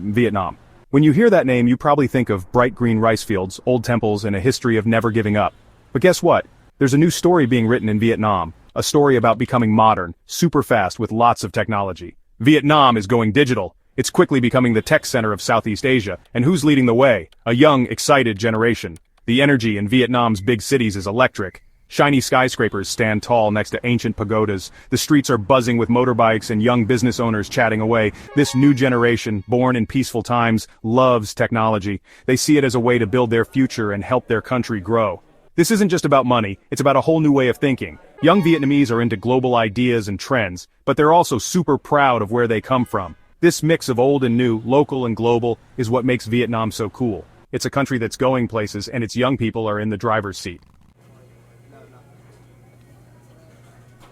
Vietnam. When you hear that name, you probably think of bright green rice fields, old temples, and a history of never giving up. But guess what? There's a new story being written in Vietnam, a story about becoming modern, super fast with lots of technology. Vietnam is going digital. It's quickly becoming the tech center of Southeast Asia, and who's leading the way? A young, excited generation. The energy in Vietnam's big cities is electric. Shiny skyscrapers stand tall next to ancient pagodas. The streets are buzzing with motorbikes and young business owners chatting away. This new generation, born in peaceful times, loves technology. They see it as a way to build their future and help their country grow. This isn't just about money, it's about a whole new way of thinking. Young Vietnamese are into global ideas and trends, but they're also super proud of where they come from. This mix of old and new, local and global, is what makes Vietnam so cool. It's a country that's going places, and its young people are in the driver's seat.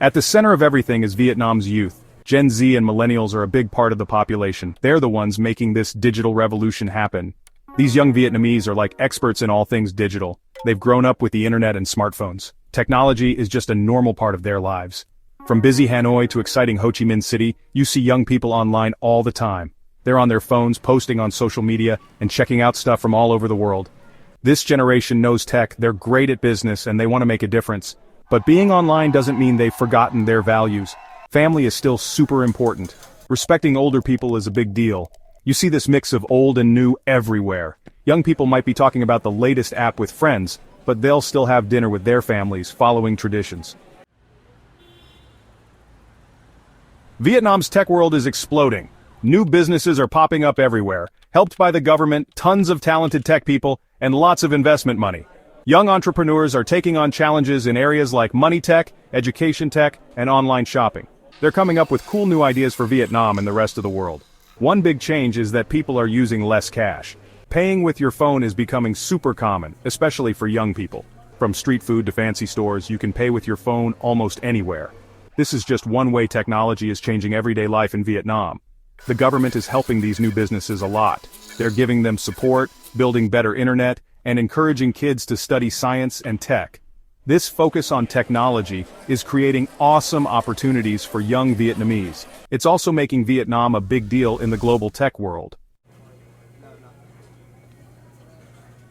At the center of everything is Vietnam's youth. Gen Z and millennials are a big part of the population. They're the ones making this digital revolution happen. These young Vietnamese are like experts in all things digital. They've grown up with the internet and smartphones. Technology is just a normal part of their lives. From busy Hanoi to exciting Ho Chi Minh City, you see young people online all the time. They're on their phones, posting on social media, and checking out stuff from all over the world. This generation knows tech, they're great at business, and they want to make a difference. But being online doesn't mean they've forgotten their values. Family is still super important. Respecting older people is a big deal. You see this mix of old and new everywhere. Young people might be talking about the latest app with friends, but they'll still have dinner with their families, following traditions. Vietnam's tech world is exploding. New businesses are popping up everywhere, helped by the government, tons of talented tech people, and lots of investment money. Young entrepreneurs are taking on challenges in areas like money tech, education tech, and online shopping. They're coming up with cool new ideas for Vietnam and the rest of the world. One big change is that people are using less cash. Paying with your phone is becoming super common, especially for young people. From street food to fancy stores, you can pay with your phone almost anywhere. This is just one way technology is changing everyday life in Vietnam. The government is helping these new businesses a lot. They're giving them support, building better internet, and encouraging kids to study science and tech. This focus on technology is creating awesome opportunities for young Vietnamese. It's also making Vietnam a big deal in the global tech world.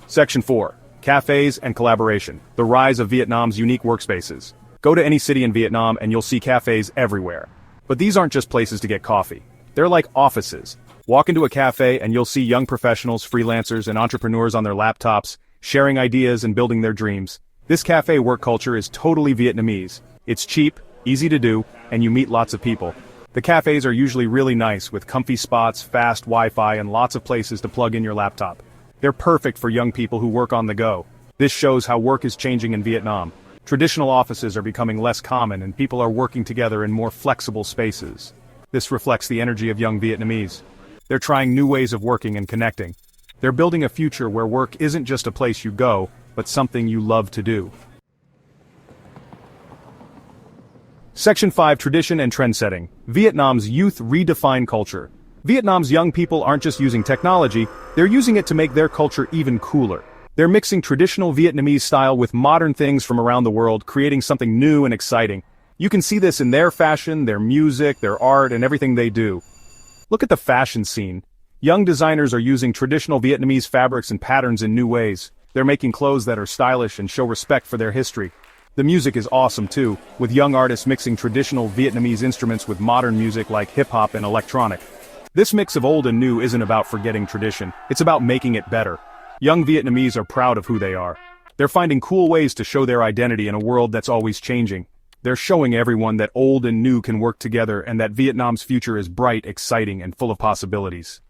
Section 4. Cafes and collaboration. The rise of Vietnam's unique workspaces. Go to any city in Vietnam and you'll see cafes everywhere. But these aren't just places to get coffee. They're like offices. Walk into a cafe and you'll see young professionals, freelancers, and entrepreneurs on their laptops, sharing ideas and building their dreams. This cafe work culture is totally Vietnamese. It's cheap, easy to do, and you meet lots of people. The cafes are usually really nice with comfy spots, fast Wi-Fi, and lots of places to plug in your laptop. They're perfect for young people who work on the go. This shows how work is changing in Vietnam. Traditional offices are becoming less common and people are working together in more flexible spaces. This reflects the energy of young Vietnamese. They're trying new ways of working and connecting. They're building a future where work isn't just a place you go, but something you love to do. Section 5. Tradition and Trendsetting. Vietnam's youth redefine culture. Vietnam's young people aren't just using technology, they're using it to make their culture even cooler. They're mixing traditional Vietnamese style with modern things from around the world, creating something new and exciting. You can see this in their fashion, their music, their art, and everything they do. Look at the fashion scene. Young designers are using traditional Vietnamese fabrics and patterns in new ways. They're making clothes that are stylish and show respect for their history. The music is awesome too, with young artists mixing traditional Vietnamese instruments with modern music like hip-hop and electronic. This mix of old and new isn't about forgetting tradition, it's about making it better. Young Vietnamese are proud of who they are. They're finding cool ways to show their identity in a world that's always changing. They're showing everyone that old and new can work together and that Vietnam's future is bright, exciting, and full of possibilities.